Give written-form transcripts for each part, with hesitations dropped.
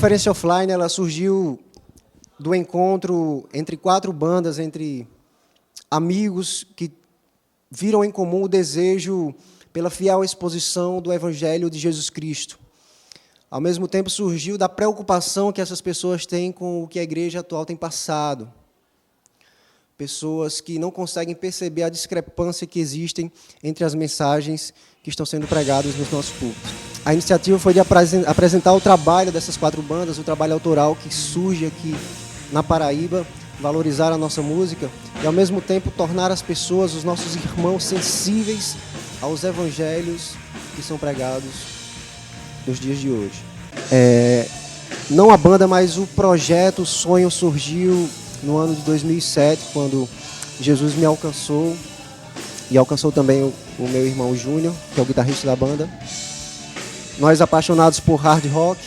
conferência offline ela surgiu do encontro entre 4 bandas, entre amigos que viram em comum o desejo pela fiel exposição do Evangelho de Jesus Cristo. Ao mesmo tempo, surgiu da preocupação que essas pessoas têm com o que a igreja atual tem passado. Pessoas que não conseguem perceber a discrepância que existem entre as mensagens que estão sendo pregadas nos nossos púlpitos. A iniciativa foi de apresentar o trabalho dessas 4 bandas, o trabalho autoral que surge aqui na Paraíba, valorizar a nossa música e, ao mesmo tempo, tornar as pessoas, os nossos irmãos, sensíveis aos evangelhos que são pregados nos dias de hoje. Não a banda, mas o projeto, o sonho surgiu no ano de 2007, quando Jesus me alcançou e alcançou também o meu irmão Júnior, que é o guitarrista da banda. Nós, apaixonados por hard rock,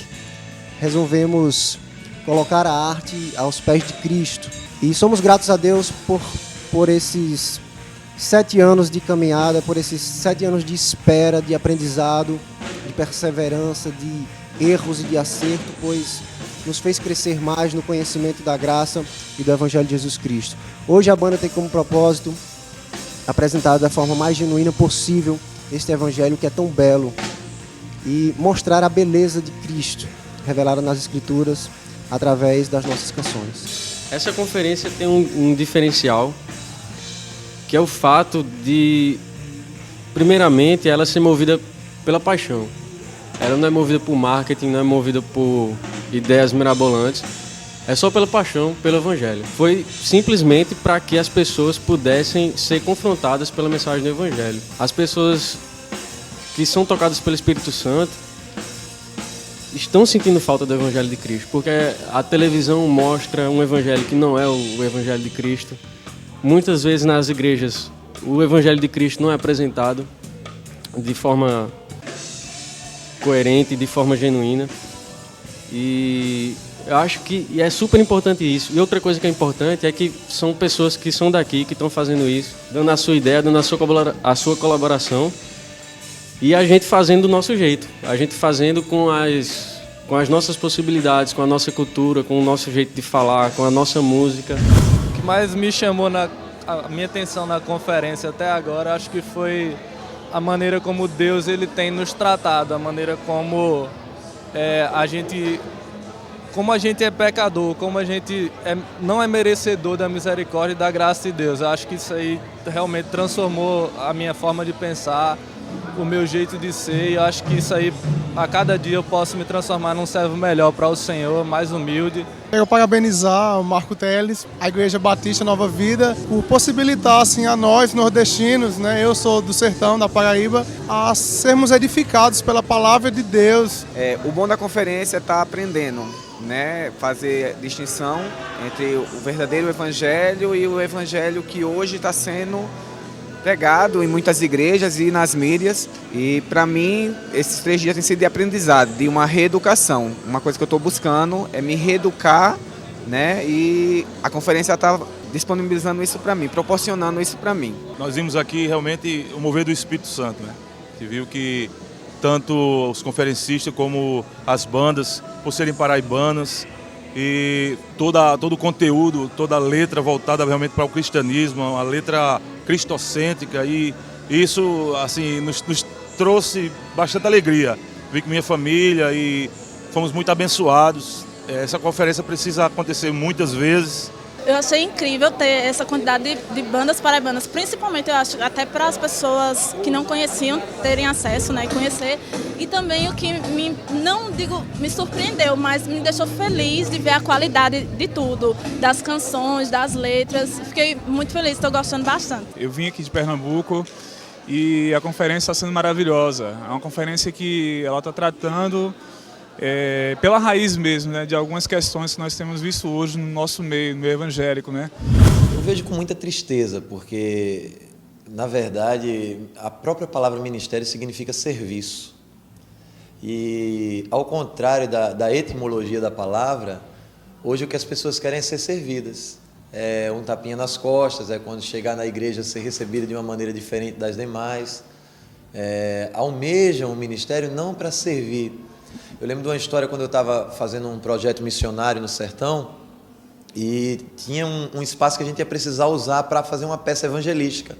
resolvemos colocar a arte aos pés de Cristo. E somos gratos a Deus por esses 7 anos de caminhada, por esses 7 anos de espera, de aprendizado, de perseverança, de erros e de acerto, pois nos fez crescer mais no conhecimento da graça e do Evangelho de Jesus Cristo. Hoje a banda tem como propósito apresentar da forma mais genuína possível este Evangelho que é tão belo e mostrar a beleza de Cristo, revelada nas Escrituras, através das nossas canções. Essa conferência tem um diferencial, que é o fato de, primeiramente, ela ser movida pela paixão. Ela não é movida por marketing, não é movida por ideias mirabolantes, é só pela paixão, pelo Evangelho. Foi simplesmente para que as pessoas pudessem ser confrontadas pela mensagem do Evangelho. As pessoas que são tocadas pelo Espírito Santo estão sentindo falta do Evangelho de Cristo, porque a televisão mostra um Evangelho que não é o Evangelho de Cristo. Muitas vezes nas igrejas o Evangelho de Cristo não é apresentado de forma coerente, de forma genuína. E eu acho que é super importante isso. E outra coisa que é importante é que são pessoas que são daqui, que estão fazendo isso, dando a sua ideia, dando a sua colaboração. E a gente fazendo do nosso jeito, a gente fazendo com as nossas possibilidades, com a nossa cultura, com o nosso jeito de falar, com a nossa música. O que mais me chamou a minha atenção na conferência até agora, acho que foi a maneira como Deus ele tem nos tratado, a maneira como a gente é pecador, como a gente não é merecedor da misericórdia e da graça de Deus. Eu acho que isso aí realmente transformou a minha forma de pensar, o meu jeito de ser, e eu acho que isso aí, a cada dia eu posso me transformar num servo melhor para o Senhor, mais humilde. Eu parabenizar o Marco Teles, a Igreja Batista Nova Vida, por possibilitar assim, a nós, nordestinos, né, eu sou do sertão, da Paraíba, a sermos edificados pela palavra de Deus. O bom da conferência é estar aprendendo, né, fazer distinção entre o verdadeiro evangelho e o evangelho que hoje está sendo pregado em muitas igrejas e nas mídias. E para mim, esses 3 dias têm sido de aprendizado, de uma reeducação. Uma coisa que eu estou buscando é me reeducar, né? E a conferência está disponibilizando isso para mim, proporcionando isso para mim. Nós vimos aqui realmente o mover do Espírito Santo, né? Você viu que tanto os conferencistas como as bandas, por serem paraibanas, e todo o conteúdo, toda a letra voltada realmente para o cristianismo, uma letra cristocêntrica, e isso assim, nos trouxe bastante alegria. Vim com minha família e fomos muito abençoados. Essa conferência precisa acontecer muitas vezes. Eu achei incrível ter essa quantidade de bandas paraibanas, principalmente eu acho até para as pessoas que não conheciam terem acesso, né, e conhecer. E também o que me surpreendeu, mas me deixou feliz de ver a qualidade de tudo, das canções, das letras. Fiquei muito feliz, estou gostando bastante. Eu vim aqui de Pernambuco e a conferência está sendo maravilhosa. É uma conferência que ela está tratando pela raiz mesmo, né, de algumas questões que nós temos visto hoje no nosso meio, no meio evangélico, né? Eu vejo com muita tristeza, porque, na verdade, a própria palavra ministério significa serviço. E, ao contrário da etimologia da palavra, hoje o que as pessoas querem é ser servidas. É um tapinha nas costas, é quando chegar na igreja ser recebida de uma maneira diferente das demais. Almejam o ministério não para servir, Eu lembro de uma história quando eu estava fazendo um projeto missionário no sertão e tinha um espaço que a gente ia precisar usar para fazer uma peça evangelística.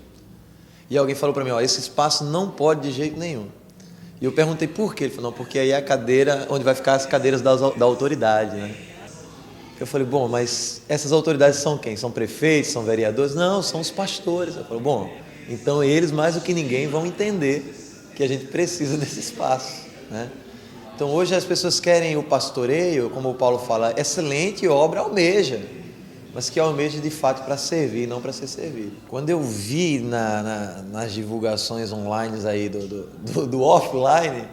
E alguém falou para mim, esse espaço não pode de jeito nenhum. E eu perguntei por quê. Ele falou, não, porque aí é a cadeira onde vai ficar as cadeiras da autoridade, né? Eu falei, bom, mas essas autoridades são quem? São prefeitos, são vereadores? Não, são os pastores. Eu falei, bom, então eles mais do que ninguém vão entender que a gente precisa desse espaço, né? Então hoje as pessoas querem o pastoreio, como o Paulo fala, excelente obra almeja, mas que almeja de fato para servir, não para ser servido. Quando eu vi nas divulgações online aí do offline,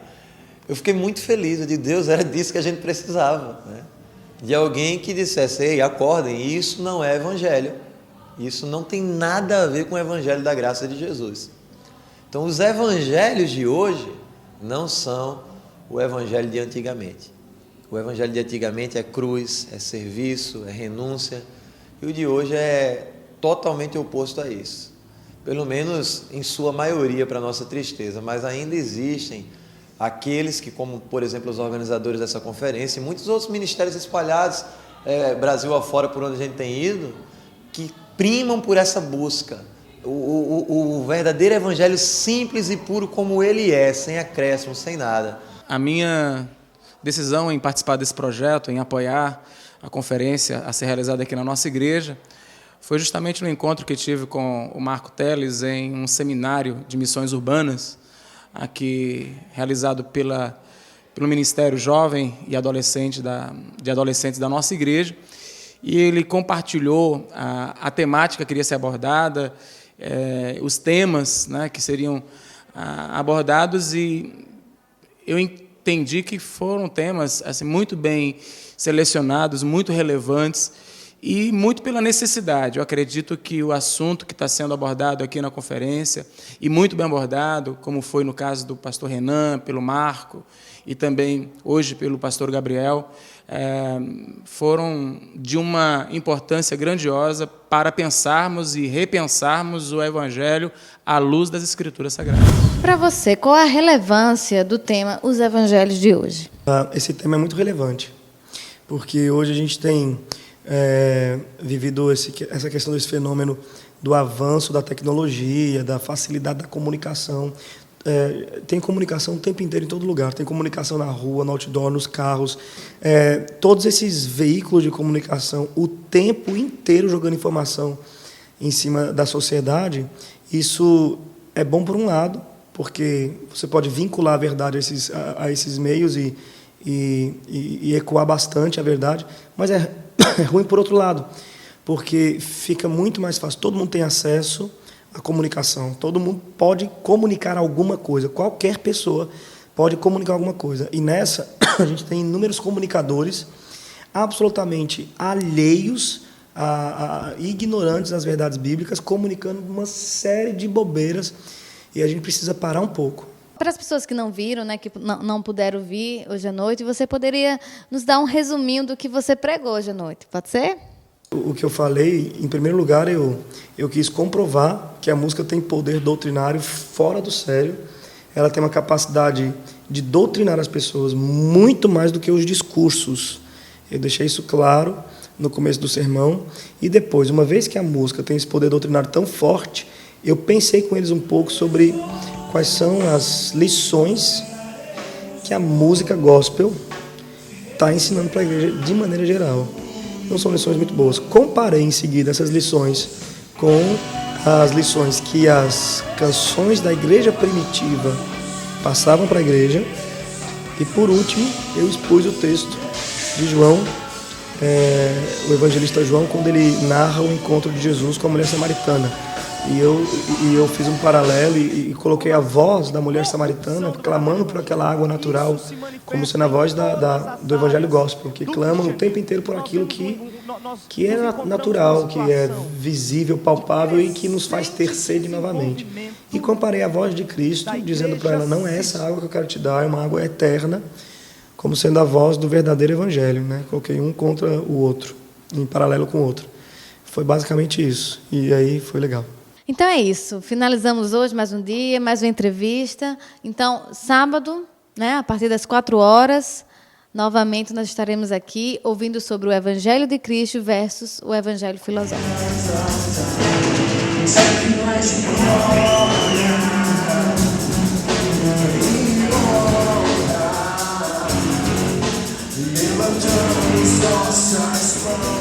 eu fiquei muito feliz. Eu digo, Deus, era disso que a gente precisava, né? De alguém que dissesse, ei, acordem, isso não é evangelho, isso não tem nada a ver com o evangelho da graça de Jesus. Então os evangelhos de hoje não são o evangelho de antigamente. O evangelho de antigamente é cruz, é serviço, é renúncia, e o de hoje é totalmente oposto a isso. Pelo menos em sua maioria, para nossa tristeza, mas ainda existem aqueles que, como por exemplo os organizadores dessa conferência e muitos outros ministérios espalhados, Brasil afora por onde a gente tem ido, que primam por essa busca, o verdadeiro evangelho simples e puro como ele é, sem acréscimo, sem nada. A minha decisão em participar desse projeto, em apoiar a conferência a ser realizada aqui na nossa igreja, foi justamente no encontro que tive com o Marco Teles em um seminário de missões urbanas, aqui realizado pelo Ministério Jovem e Adolescente de Adolescentes da nossa igreja, e ele compartilhou a temática que iria ser abordada, os temas, né, que seriam abordados, e eu entendi que foram temas assim, muito bem selecionados, muito relevantes e muito pela necessidade. Eu acredito que o assunto que está sendo abordado aqui na conferência, e muito bem abordado, como foi no caso do pastor Renan, pelo Marco, e também hoje pelo pastor Gabriel, foram de uma importância grandiosa para pensarmos e repensarmos o Evangelho à luz das Escrituras Sagradas. Para você, qual a relevância do tema Os Evangelhos de hoje? Esse tema é muito relevante, porque hoje a gente tem vivido essa questão desse fenômeno do avanço da tecnologia, da facilidade da comunicação. Tem comunicação o tempo inteiro em todo lugar, tem comunicação na rua, no outdoor, nos carros, todos esses veículos de comunicação o tempo inteiro jogando informação em cima da sociedade. Isso é bom por um lado, porque você pode vincular a verdade a esses meios e ecoar bastante a verdade, mas é ruim por outro lado, porque fica muito mais fácil, todo mundo tem acesso à comunicação, todo mundo pode comunicar alguma coisa, qualquer pessoa pode comunicar alguma coisa, e nessa a gente tem inúmeros comunicadores absolutamente alheios, ignorantes das verdades bíblicas, comunicando uma série de bobeiras, e a gente precisa parar um pouco. Para as pessoas que não viram, né, que não puderam vir hoje à noite, você poderia nos dar um resuminho do que você pregou hoje à noite, pode ser? O que eu falei, em primeiro lugar, eu quis comprovar que a música tem poder doutrinário fora do sério. Ela tem uma capacidade de doutrinar as pessoas muito mais do que os discursos. Eu deixei isso claro no começo do sermão. E depois, uma vez que a música tem esse poder doutrinário tão forte, eu pensei com eles um pouco sobre quais são as lições que a música gospel está ensinando para a igreja de maneira geral. Não são lições muito boas. Comparei em seguida essas lições com as lições que as canções da igreja primitiva passavam para a igreja. E, por último, eu expus o texto de João, o evangelista João, quando ele narra o encontro de Jesus com a mulher samaritana. E eu fiz um paralelo e coloquei a voz da mulher samaritana clamando por aquela água natural, como sendo a voz do evangelho gospel, que clama o tempo inteiro por aquilo que é natural, que é visível, palpável e que nos faz ter sede novamente. E comparei a voz de Cristo, dizendo para ela, não é essa água que eu quero te dar, é uma água eterna, como sendo a voz do verdadeiro evangelho, né? Coloquei um contra o outro, em paralelo com o outro. Foi basicamente isso, e aí foi legal. Então é isso, finalizamos hoje mais um dia, mais uma entrevista. Então, sábado, né? A partir das 4 horas, novamente nós estaremos aqui ouvindo sobre o Evangelho de Cristo versus o Evangelho filosófico. Never turn these stars from